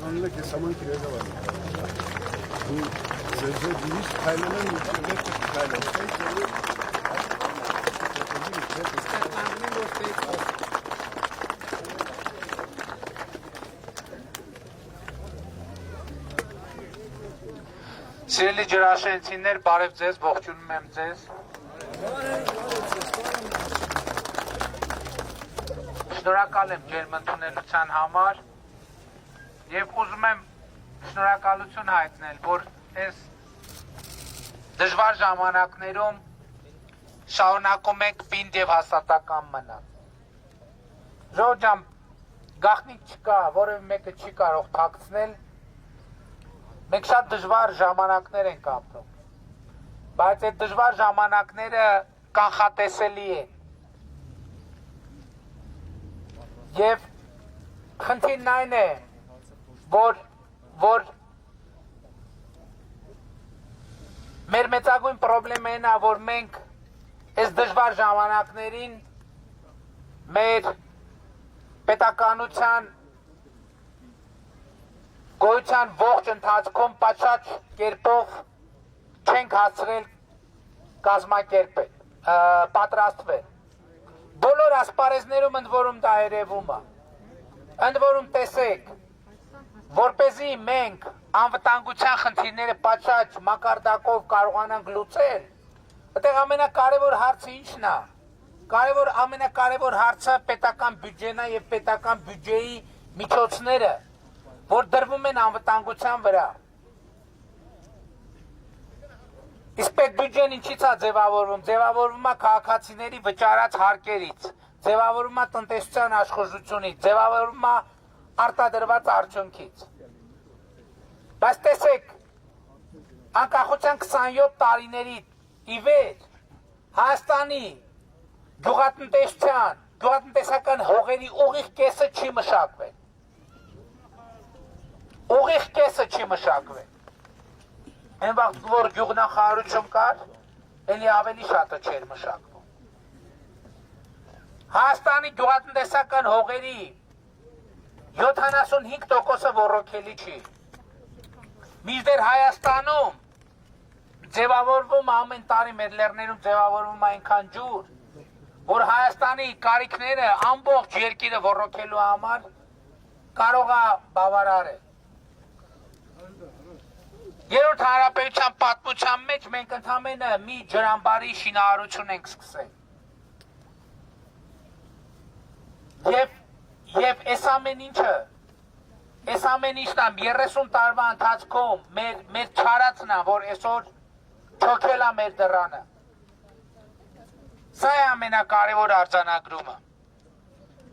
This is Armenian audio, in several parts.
Kanında ki saman kirezi var. Bu sebze giriş kaynanan içinde kaynanan. Սիրելի ջրաշենցիներ, բարև ձեզ, ողջունում եմ ձեզ։ Շնորհակալ եմ ջերմընդունելության համար եւ ուզում եմ շնորհակալություն հայտնել, որ այս դժվար ժամանակներում շարունակում եք պինդ եւ հաստատակամ մնալ։ Ժողովուրդ, գաղտնիք չկա, որևէ մեկը չի կարող թաքցնել։ Մենք շատ դժվար ժամանակներ ենք ապրում, բայց այդ դժվար ժամանակները կանխատեսելի են։ Եվ խնդիրն այն է, որ մեր մեծագույն պրոբլեմն է, որ մենք այս դժվար ժամանակներին մեր պետականության գոյության ողջ ընթացքում պատշաճ կերպով չենք հասցրել կազմակերպել, պատրաստվել։ Բոլոր ասպարեզներում ընդ որում դա երևում է։ Ընդ որում տեսեք, որպեսզի մենք անվտանգության խնդիրները պատշաճ մակարդակով կարողանանք լուծել, այդտեղ ամենակարևոր հարցը ի՞նչն է։ Ամենակարևոր հարցը պետական բյուջեն է եւ պետական բյուջեի միջոցները, որ դրվում են անվտանգության վրա։ Իսկ պետբյուջեն ինչից է ձևավորվում։ Ձևավորվում է քաղաքացիների վճարած հարկերից, ձևավորվում է տնտեսության աշխուժությունից, ձևավորվում է արտադրված արդյունքից։ Բայց տեսեք, անկախության 27 տարիների ի վեր Հայաստանի գյուղատնտեսական հողերի ուղիղ կեսը չի մշակվել։ Ուղիղ կեսը չի մշակվել։ Այն վաղ որ գյուղնախարարություն կար, էլի ավելի շատը չէր մշակվում։ Հայաստանի գյուղատնտեսական հողերի 75%-ը ոռոգելի չի։ Մինչդեռ Հայաստանում ձևավորվում ամեն տարի մեր լեռներում ձևավորվում այնքան ջուր, որ Հայաստանի կարիքները ամբողջ երկիրը ոռոգելու համար կարող է բավարարել։ Երրորդ հանրապետության պատմության մեջ մենք ընդամենը մի ջրամբարի շինարարություն ենք սկսել։ Եվ այս ամեն ինչը 30 տարվա ընթացքում մեր չարածն է, որ այսօր չոքել է մեր դռանը։ Սա է ամենակարևոր արձանագրումը։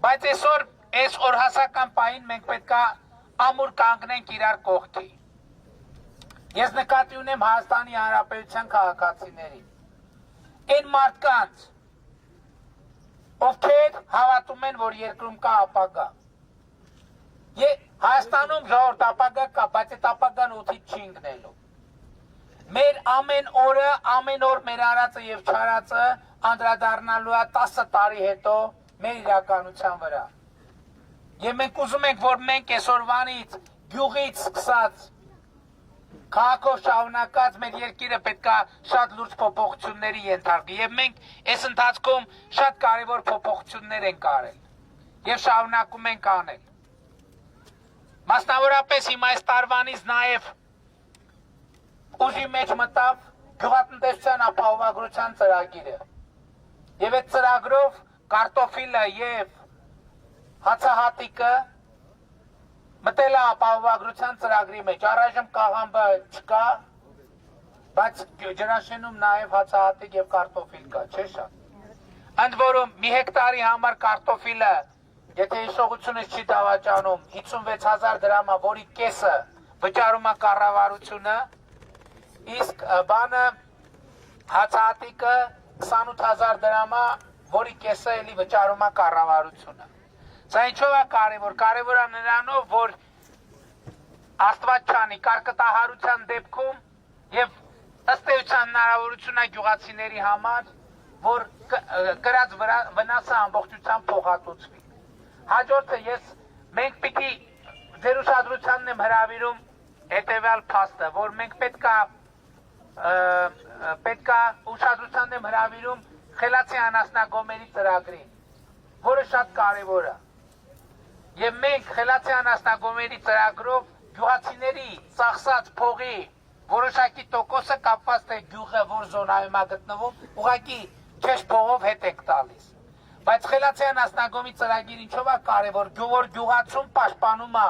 Բայց այսօր այս օրհասական պահին մենք պետք է ամուր կանգնենք իրար կողքի։ Ես նկատի ունեմ Հայաստանի Հանրապետության քաղաքացիներին։ Այն մարդկանց, ովքեր հավատում են, որ երկրում կա ապագա։ Հայաստանում ժողովուրդ ապագա կա, բայց այդ ապագան օդից չի ընկնելու։ Մեր ամեն օր մեր արածը եւ չարածը անդրադառնալու է 10 տարի հետո մեր իրականության վրա։ Եվ մենք ուզում ենք, որ մենք այսօրվանից գյուղից սկսած քաղաքով շարունակած մեր երկիրը պետք է շատ լուրջ փոփոխությունների ենթարկվի եւ մենք այս ընթացքում շատ կարեւոր փոփոխություններ ենք արել եւ շարունակում ենք անել։ Մասնավորապես հիմա այս տարվանից նաեւ ուժի մեջ մտավ գյուղատնտեսության ապահովագրության ծրագիրը։ Եվ այդ ծրագրով կարտոֆիլը եւ հացահատիկը մտել է ապահովագրության ծրագրի մեջ, առայժմ կաղամբը չկա, բայց ջրաշենում նաև հացահատիկ եւ կարտոֆիլ կա, չէ՞ շատ։ Ընդ որում մի հեկտարի համար կարտոֆիլը, եթե հիշողությունս չի դավաճանում, 56000 դրամ է, որի կեսը վճարում է կառավարությունը, իսկ բանը հացահատիկը 28000 դրամ է, որի կեսը էլի վճարում է կառավարությունը։ Սա ինչով է կարևոր։ Կարևոր է նրանով, որ Աստված չանի կարկտահարության դեպքում եւ ըստ էության հնարավորություն է գյուղացիների համար, որ կրած վնասը ամբողջությամբ փոխհատուցվի։ Հաջորդը մենք պիտի ձեր ուշադրությանն եմ հրավիրում հետեւյալ փաստը, որ մենք պետքա ուշադրությանն եմ հրավիրում խելացի անասնագոմերի ծրագրին, որը շատ կարևոր է։ Եվ մենք խելացի անասնագոմերի ծրագրով գյուղացիների ծախսած փողի որոշակի տոկոսը կապված թե գյուղը որ զոնայում է գտնվում, ուղղակի քեշ փողով հետ եք տալիս։ Բայց խելացի անասնագոմի ծրագիր ինչով է կարևոր, որ գյուղացուն պաշտպանում է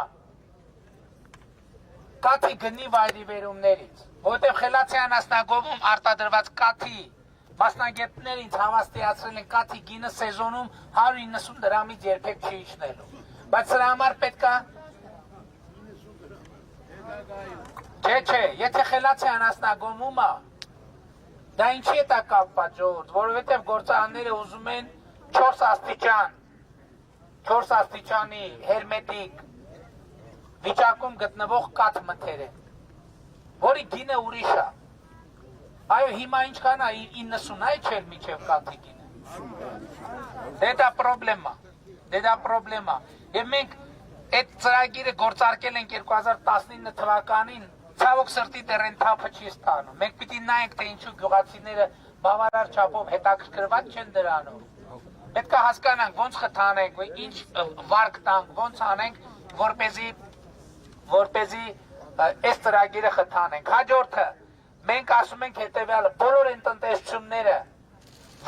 կաթի գնի վայրիվերումներից, որովհետև խելացի անասնագոմում արտադրված կաթի մասնագետները ինձ հավաստիացրել են կաթի գինը սեզոնում 190 դրամից երբեք չի իջնելու։ Բայց սրա համար պետք է Չէ, եթե խելացի անասնագոմում է, դա ինչի է դա կապված ժողովուրդ, որովհետև գործարանները ուզում են 4 աստիճանի հերմետիկ վիճակում գտնվող կաթ մթերեն, որի գինը ուրիշ է։ Այո, հիմա ինչքան է 90 է չէ միջև կաթի գինը։ Դե դա պրոբլեմ է։ Եվ մենք այդ ծրագիրը գործարկել ենք 2019 թվականին, ցավոք սրտի դեռ այն թափը չի ստանում։ Մենք պիտի նայենք, թե ինչու գյուղացիները բավարար չափով հետաքրքրված չեն դրանով։ Պետք է հասկանանք ոնց խթանենք, ինչ վարկ տանք, ոնց անենք, որպեսզի այս ծրագիրը խթանենք։ Հաջորդը մենք ասում ենք հետևյալը, բոլոր այն տնտեսությունները,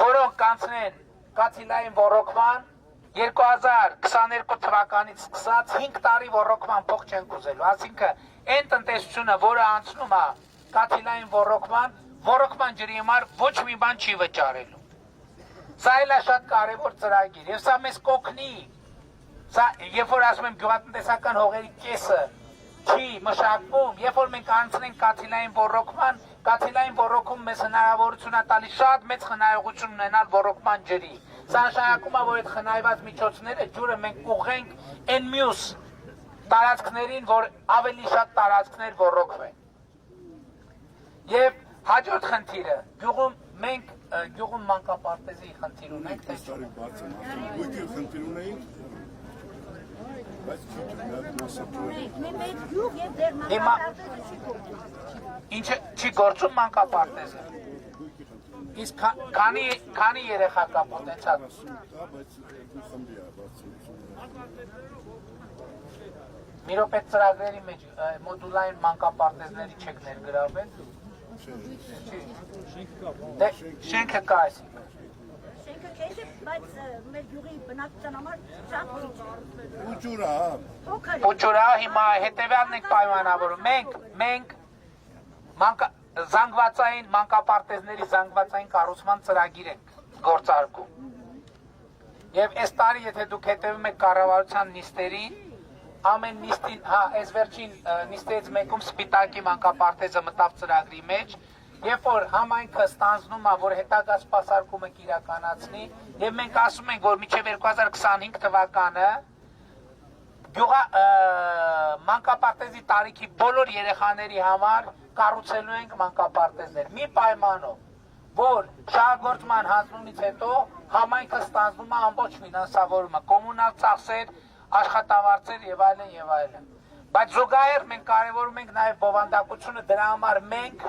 որոնք կանցնեն կաթիլային ոռոգման 2022 թվականից սկսած 5 տարի ոռոգման փող չեն կուզելու, այսինքն այն տնտեսությունը, որը անցնում է կաթիլային ոռոգման ջրի համար ոչ մի բան չի վճարելու։ Սա էլ է շատ կարևոր ծրագիր եւ սա մեզ կօգնի։ Սա երբ որ ասում եմ գյուղատնտեսական հողերի կեսը չի մշակվում, երբ որ մենք անցնենք կաթիլային ոռոգում մեզ հնարավորություն է տալիս շատ մեծ խնայողություն ունենալ ոռոգման ջրի։ Սա նշանակում է, որ այդ խնայված միջոցները ջուրը մենք կուղենք այն մյուս տարածքներին, որ ավելի շատ տարածքներ ոռոգվեն։ Եվ հաջորդ խնդիրը, գյուղում մանկապարտեզի խնդիր ունենք, թե չէ։ Գույքի խնդիր ունենք, բայց Մենք գյուղ եւ դեր մանկապարտեզը չի գործում։ Ինչը չի գործում մանկապարտեզը։ Իսկ քանի երեխա կա պոտենցիալ։ Մի րոպե ծրագրերի մեջ մոդուլային մանկապարտեզների չեք ներգրավել։ Դե շենքը կա այսինքն։ Շենքը քեզ բայց մեր գյուղի բնակության համար շատ քիչ է։ ու ջուրա, Ու ջուրա հիմա հետևյալն ենք պայմանավորում։ Մենք զանգվածային մանկապարտեզների զանգվածային կառուցման ծրագիր ենք գործարկում։ Եվ այս տարի, եթե դուք հետևում եք կառավարության նիստերին, ամեն նիստին, այս վերջին նիստերից մեկում Սպիտակի մանկապարտեզը մտավ ծրագրի մեջ, երբ որ համայնքը ստանձնում է, որ հետագա սպասարկումը կիրականացնի, եւ մենք ասում ենք, որ մինչեւ 2025 թվականը մանկապարտեզի տարիքի բոլոր երեխաների համար կառուցելու ենք մանկապարտեզներ։ Մի պայմանով, որ շահագործման հանձնումից հետո համայնքը ստանձնում է ամբողջ ֆինանսավորումը, կոմունալ ծախսեր, աշխատավարձեր եւ այլն։ Բայց զուգահեռ մենք կարևորում ենք նաեւ բովանդակությունը, դրա համար մենք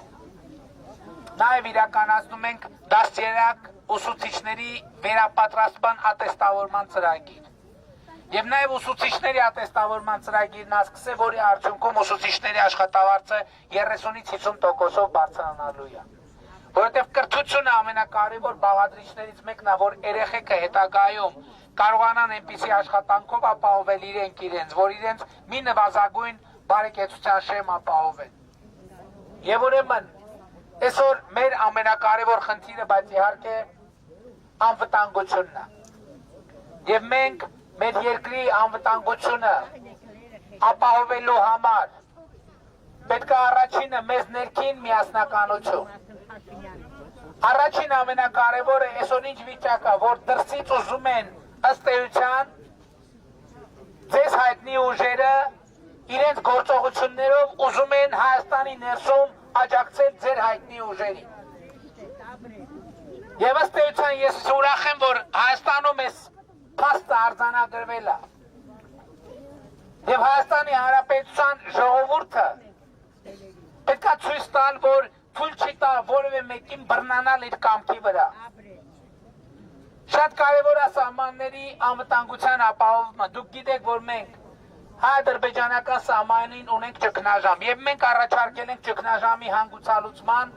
նաեւ իրականացնում ենք դաստիարակ ուսուցիչների վերապատրաստման ատեստավորման ծրագիր։ Եվ նաև ուսուցիչների ատեստավորման ծրագիրն ասկսե, որի արդյունքում ուսուցիչների աշխատավարձը 30-ից 50%-ով բարձրանալու է։ Որովհետև կրթությունը ամենակարևոր բաղադրիչներից մեկն է, որ երեխեքը հետագայում կարողանան այնպիսի աշխատանքով ապահովել իրենց, որ իրենց մի նվազագույն բարեկեցության շեմ ապահովեն։ Եվ ուրեմն այսօր մեր ամենակարևոր խնդիրը, բայց իհարկե անվտանգությունն է։ Եվ մենք մեր երկրի անվտանգությունը ապահովելու համար պետք է առաջինը մեզ ներքին միասնականություն։ Առաջին ամենակարևորը այսօր ինչ վիճակ է, որ դրսից ուզում են ըստ էության ձեզ հայտնի ուժերը իրենց գործողություններով ուզում են Հայաստանի ներսում աջակցել ձեր հայտնի ուժերին։ Եվ ըստ էության ես ուրախ եմ, որ Հայաստանում այս փաստը արձանագրվել է։ Եվ Հայաստանի Հանրապետության ժողովուրդը պետք է ցույց տալ, որ թույլ չի տա որևէ մեկին բռնանալ իր կամքի վրա։ Շատ կարևոր է սահմանների անվտանգության ապահովումը։ Դուք գիտեք, որ մենք հայ-ադրբեջանական սահմանին ունենք ճգնաժամ եւ մենք առաջարկել ենք ճգնաժամի հանգուցալուծման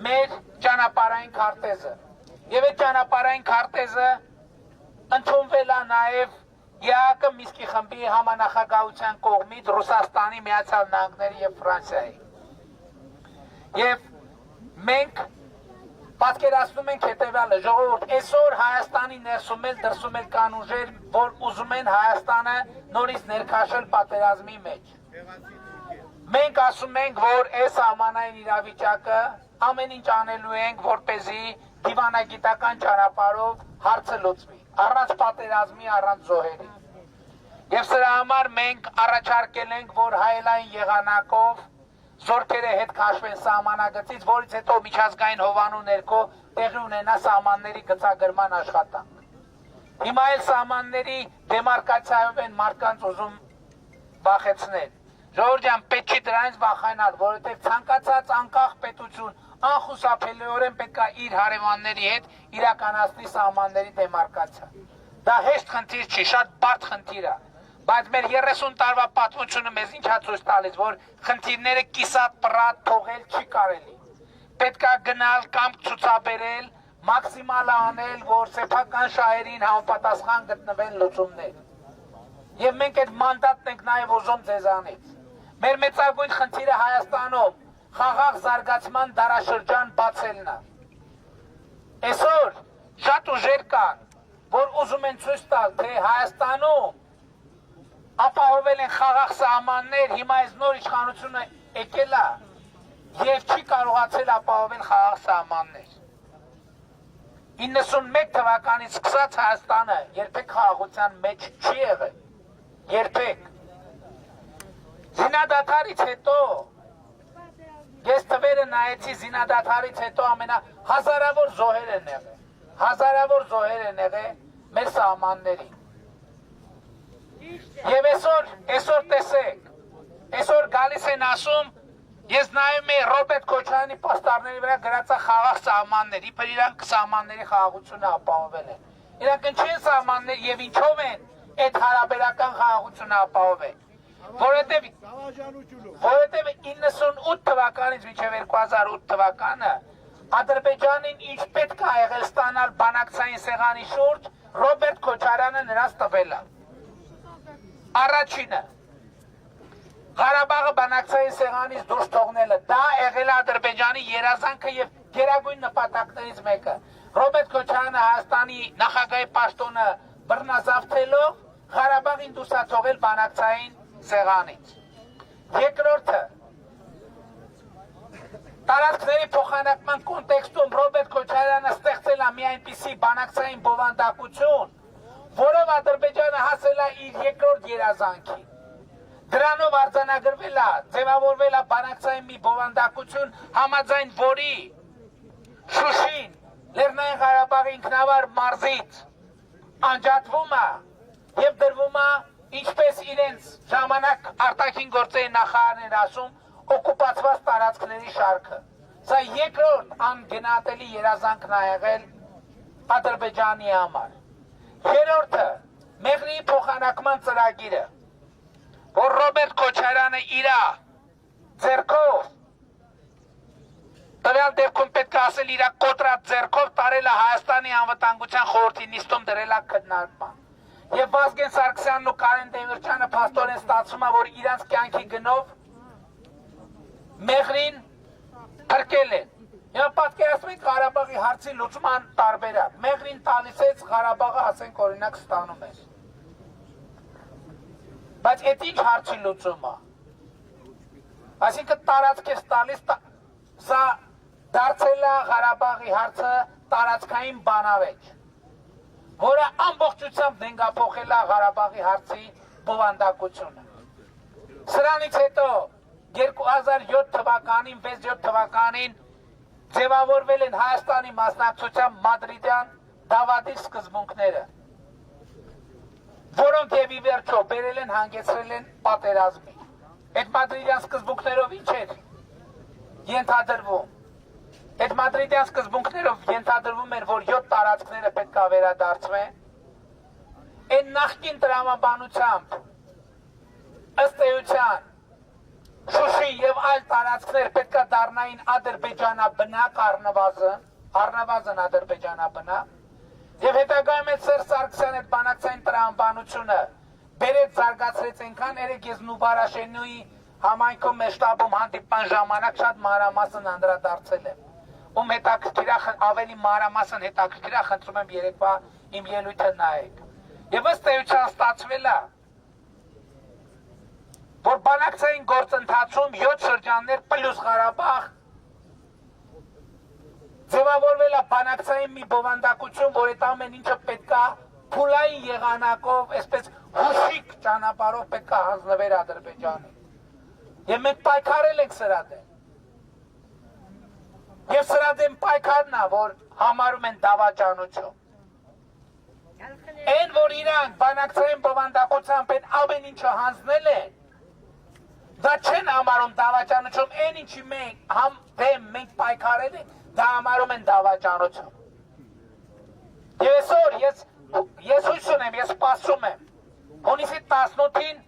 մեր ճանապարհային քարտեզը։ Եվ այդ ճանապարհային քարտեզը ընդունվել է նաեւ ԵԱՀԿ Միսկի խմբի համանախագահության կողմից Ռուսաստանի, Միացյալ Նահանգների եւ Ֆրանսիայի։ Եվ մենք պատկերացնում ենք հետևյալը, ժողովուրդ, այսօր Հայաստանի ներսում էլ դրսում էլ կան ուժեր, որ ուզում են Հայաստանը նորից ներքաշել պատերազմի մեջ։ Մենք ասում ենք, որ այս սահմանային իրավիճակը ամեն ինչ անելու ենք, որպեսզի դիվանագիտական ճանապարհով հարցը լուծվի, առանց պատերազմի, առանց զոհերի։ Եվ սրա համար մենք առաջարկել ենք, որ հայելային եղանակով զորքերը հետ քաշվեն սահմանագծից, որից հետո միջազգային հովանու ներքո տեղի ունենա սահմանների գծագրման աշխատանք։ Հիմա էլ սահմանների դեմարկացիայով են մարդկանց ուզում վախեցնել։ Ժողովուրդ ջան, պետք չի դրանից վախենալ, որովհետև ցանկացած անկախ պետություն անխուսափելիորեն պետք է իր հարևանների հետ իրականացնի սահմանների դեմարկացիա։ Դա հեշտ խնդիր չի, շատ բարդ խնդիր է։ Բայց մեր 30 տարվա պատմությունը մեզ ինչ է ցույց տալիս, որ խնդիրները կիսատ պռատ թողել չի կարելի։ Պետք է գնալ կամ ցուցաբերել, մաքսիմալը անել, որ սեփական շահերին համապատասխան գտնվեն լուծումներ։ Եվ մենք այդ մանդատն ենք նաև ուզում ձեզանից։ Մեր մեծագույն խնդիրը Հայաստանում խաղաղ զարգացման դարաշրջան բացելն է։ Այսօր շատ ուժեր կան, որ ուզում են ցույց տալ, թե Հայաստանում ապահովել են խաղաղ սահմաններ, հիմա այս նոր իշխանությունը եկել է եւ չի կարողացել ապահովել խաղաղ սահմաններ։ 91 թվականից սկսած Հայաստանը երբեք խաղաղության մեջ չի եղել։ Երբեք։ Զինադադարից հետո ես թվերը նայեցի, զինադադարից հետո հազարավոր զոհեր են եղել։ Հազարավոր զոհեր են եղել մեր սահմաններին։ Եվ այսօր տեսեք, այսօր գալիս են ասում, ես նայում եմ Ռոբերտ Քոչարյանի պաստառների վրա գրած է խաղաղ սահմաններ, իբր իրանք սահմանների խաղաղությունը ապահովել են։ Իրանք ինչ են սահմաններ եւ ինչով են այդ հարաբերական խաղաղությունը ապահովել։ Որովհետև 98 թվականից մինչև 2008 թվականը Ադրբեջանին ինչ պետք է եղել ստանալ բանակցային սեղանի շուրջ, Ռոբերտ Քոչարյանը նրանց տվել է։ Առաջինը Ղարաբաղը բանակցային սեղանից դուրս թողնելը, դա եղել է Ադրբեջանի երազանքը եւ գերագույն նպատակներից մեկը։ Ռոբերտ Քոչարյանը Հայաստանի նախագահի պաշտոնը բռնազավթելով Ղարաբաղին դուրս է թողել բանակցային սեղանից։ Երկրորդը տարածքների փոխանակման կոնտեքստում Ռոբերտ Քոչարյանը ստեղծել է մի այնպիսի բանակցային բովանդակություն, որով Ադրբեջանը հասել է իր երկրորդ երազանքին։ Դրանով արձանագրվել է, ձևավորվել է բանակցային մի բովանդակություն, համաձայն որի Շուշին, Լեռնային Ղարաբաղի ինքնավար մարզից անջատվում է եւ դրվում է, ինչպես իրենց ժամանակ արտաքին գործերի նախարարն ասում, օկուպացված տարածքների շարքը։ Սա երկրորդ անգնահատելի երազանքն է եղել Ադրբեջանի համար։ Երրորդը մեղրի փոխանակման ծրագիրը, որ Ռոբերտ Քոչարյանը իր ձեռքով, տվյալ դեպքում պետք է ասել իր կոտրած ձեռքով տարել է Հայաստանի անվտանգության խորհրդի նիստում դրել է քննարկման։ Եվ Վազգեն Սարգսյանն ու Կարեն Դեմիրճյանը փաստորեն ստացվում է, որ իրանց կյանքի գնով մեղրին փրկել են։ Եվ պատկերացնում եք Ղարաբաղի հարցի լուծման տարբերակ։ Մեղրին տալիս է, Ղարաբաղը ասենք օրինակ ստանում էր։ Բայց այդ ինչ հարցի լուծում է։ Այսինքն տարածք է տալիս, սա դարձել է Ղարաբաղի հարցը տարածքային բանավեճ, որը ամբողջությամբ նենգափոխել է Ղարաբաղի հարցի բովանդակությունը։ Սրանից հետո 2007 թվականին, 6-7 թվականին ձևավորվել են Հայաստանի մասնակցության մադրիդյան դավադի սկզբունքները, որոնք եւ ի վերջո բերել են հանգեցրել են պատերազմի։ Այդ մադրիդյան սկզբունքներով ինչ էր ենթադրվում։ Այդ մադրիդյան սկզբունքներով ենթադրվում էր, որ 7 տարածքները պետք է վերադարձվեն։ Այն նախկին տրամաբանությամբ ըստ էության Շուշի եւ այլ տարածքներ պետք է դառնային ադրբեջանաբնակ առնվազն ադրբեջանաբնակ, եւ հետագայում այդ Սերժ Սարգսյանը այդ բանակցային տրամաբանությունը բերեց զարգացրեց այնքան, երեք ես Նուբարաշենուի համայնքում մեր շտաբում հանդիպման ժամանակ շատ մանրամասն անդրադարձել եմ, ում հետաքրքիր ավելի մանրամասն հետաքրքիր խնդրում եմ երեկվա իմ ելույթը նայեք։ Եվ ըստ էության ստացվել է, որ բանակցային գործընթացում 7 շրջաններ պլյուս Ղարաբաղ ձևավորվել է բանակցային մի բովանդակություն, որ այդ ամեն ինչը պետքա փուլային եղանակով, այսպես հուշիկ ճանապարհով պետքա հանձնվեր Ադրբեջանին։ Եվ մենք պայքարել ենք սրա դեմ։ Եվ սրա դեմ պայքարն է, որ համարում են դավաճանություն։ Այն, որ իրանք բանակցային բովանդակությամբ են ամեն ինչը հանձնել են, դա չեն համարում դավաճանություն, այն ինչի մենք պայքարել ենք, դա համարում են դավաճանություն։ Եվ այսօր ես հույս ունեմ, ես սպասում եմ, հունիսի 18-ին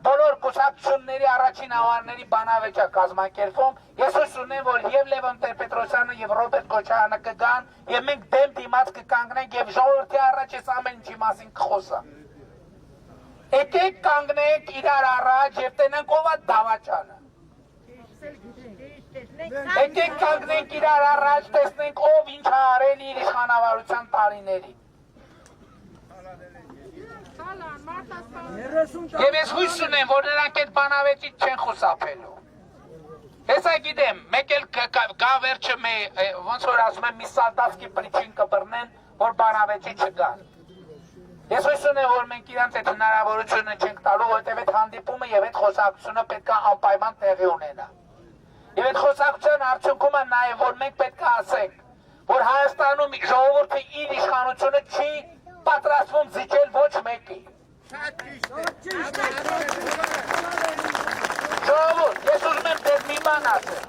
բոլոր կուսակցությունների առաջին ավարների բանավեճը կազմակերպվում, ես հույս ունեմ, որ եւ Լևոն Տեր-Պետրոսյանը եւ Ռոբերտ Քոչարյանը կգան, եւ մենք դեմ դիմաց կկանգնենք եւ ժողովրդի առաջ այս ամեն ինչի մասին կխոսանք։ Եկեք կանգնենք իրար առաջ եւ տենանք ով է դավաճանը։ Եկեք կանգնենք իրար առաջ, տեսնենք ով ինչ է արել իր իշխանավարության տարիներին։ Եվ ես հույս ունեմ, որ նրանք այդ բանավեճից չեն խուսափելու։ Ես գիտեմ, մեկ էլ գա վերջը ոնց որ ասում եմ, մի սալդատսկի պրիչին կբռնեն, որ բանավեճի չգան։ Ես հույս ունեմ, որ մենք իրանց այդ հնարավորությունը չենք տալու, որովհետև այդ հանդիպումը եւ այդ խոսակցությունը պետք է անպայման տեղի ունենա։ Եվ այդ խոսակցության արդյունքում է նաեւ, որ մենք պետք է ասենք, որ Հայաստանում ժողովուրդը իր իշխանությունը չի պատրաստվում զիջել ոչ մեկի։ Ժողովուրդ, ես ուզում եմ դեռ մի բան ասել։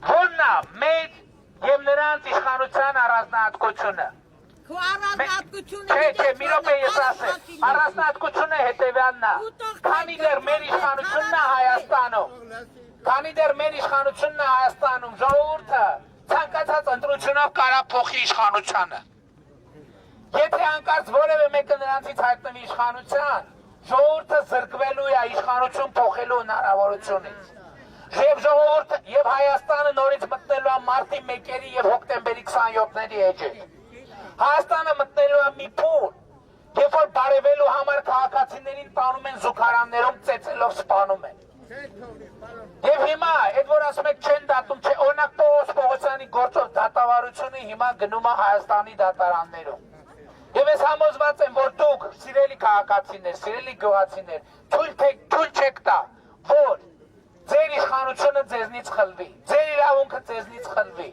Որն է մեր եւ նրանց իշխանության առանձնահատկությունը։ Քո առանձնահատկությունը Չէ, մի րոպե ես ասեմ։ Առանձնահատկությունը հետևյալն է։ Քանի դեռ մեր իշխանությունն է Հայաստանում, ժողովուրդը ցանկացած ընտրությունով կարա փոխի իշխանությանը։ Եթե հանկարծ որևէ մեկը նրանցից հայտնվի իշխանության, ժողովուրդը զրկվելու է իշխանություն փոխելու հնարավորությունից։ Եվ ժողովուրդը եւ Հայաստանը նորից մտնելու է մարտի 1-երի եւ հոկտեմբերի 27-ների էջեր։ Հայաստանը մտնելու է մի փուլ, երբ որ բարևելու համար քաղաքացիներին տանում են զուգարաններում ծեծելով սպանում են։ Եվ հիմա, այդ որ ասում եք չեն դատում, չէ, օրինակ Պողոս Պողոսյանի գործով դատավարությունը հիմա գնում է Հայաստանի դատարաններում։ Եվ ես համոզված եմ, որ դուք, սիրելի քաղաքացիներ, սիրելի գյուղացիներ, թույլ չեք տա, որ ձեր իշխանությունը ձեզնից խլվի, ձեր իրավունքը ձեզնից խլվի,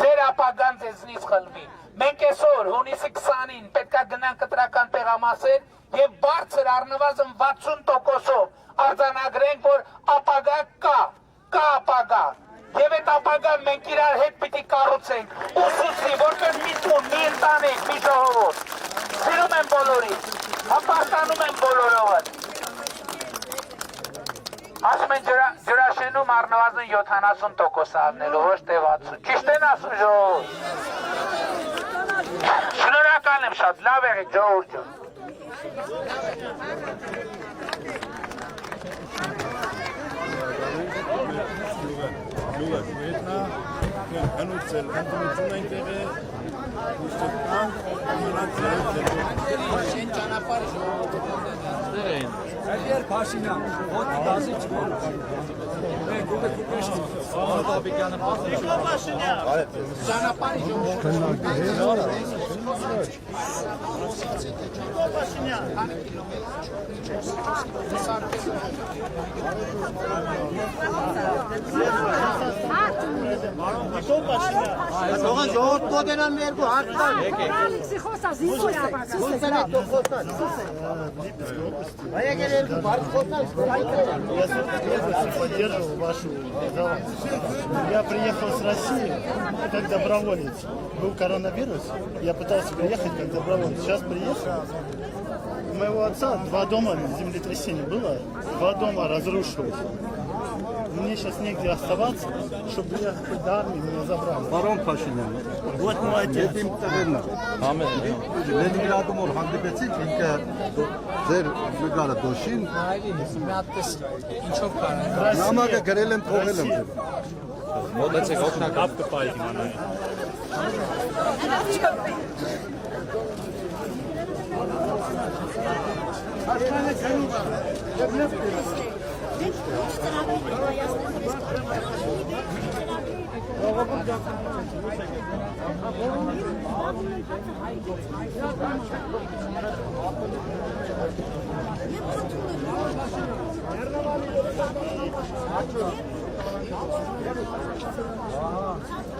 ձեր ապագան ձեզնից խլվի։ Մենք այսօր հունիսի 20-ին պետք է գնանք կտրական տեղամասեր եւ բարձր առնվազն 60%-ով արձանագրենք, որ ապագա կա ապագա։ Եվ այդ ապագան մենք իրար հետ պիտի կառուցենք, ուսուցի, որպես մի տուն, մի ընտանիք, մի ժողովուրդ։ Սիրում եմ բոլորին, հպարտանում եմ բոլորովը։ Ասում են ջրաշենում առնվազն 70% առնելու, ոչ թե 60%։ Ճիշտ են ասում ժողովուրդ։ Շնորհակալ եմ շատ, լավ եղեք ժողովուրդ ջան։ Լուգա, հնուցել, հնուցում այնտեղ է Շեն ճանապարհ Əgər Paşinyan o razı çıxmır. Ben burada Kürtleştim. ճանապարհ Soğan yoğurt kodenen ver bu harçtan. Aya gelelim var kodenen. Я поддерживал вашу голландию. Я приехал с России как доброволец. Был коронавирус, я пытался приехать как доброволец. Сейчас приехал. У моего отца 2 дома землетрясение было, 2 дома разрушилось. Мне сейчас негде оставаться, чтобы я хоть до армии меня забрали. Պարոն Փաշինյան, Вот мой отец. իմ տղերն է։ Լենինգրադում որ հանդիպեցիք, ինքը ձեր զուգարը դոշին, հայրինս մի հատ ինչով կարող նամակը գրել եմ թողել եմ։ Մոտեցեք օգնակապ կպայք իմանալ։ Ահա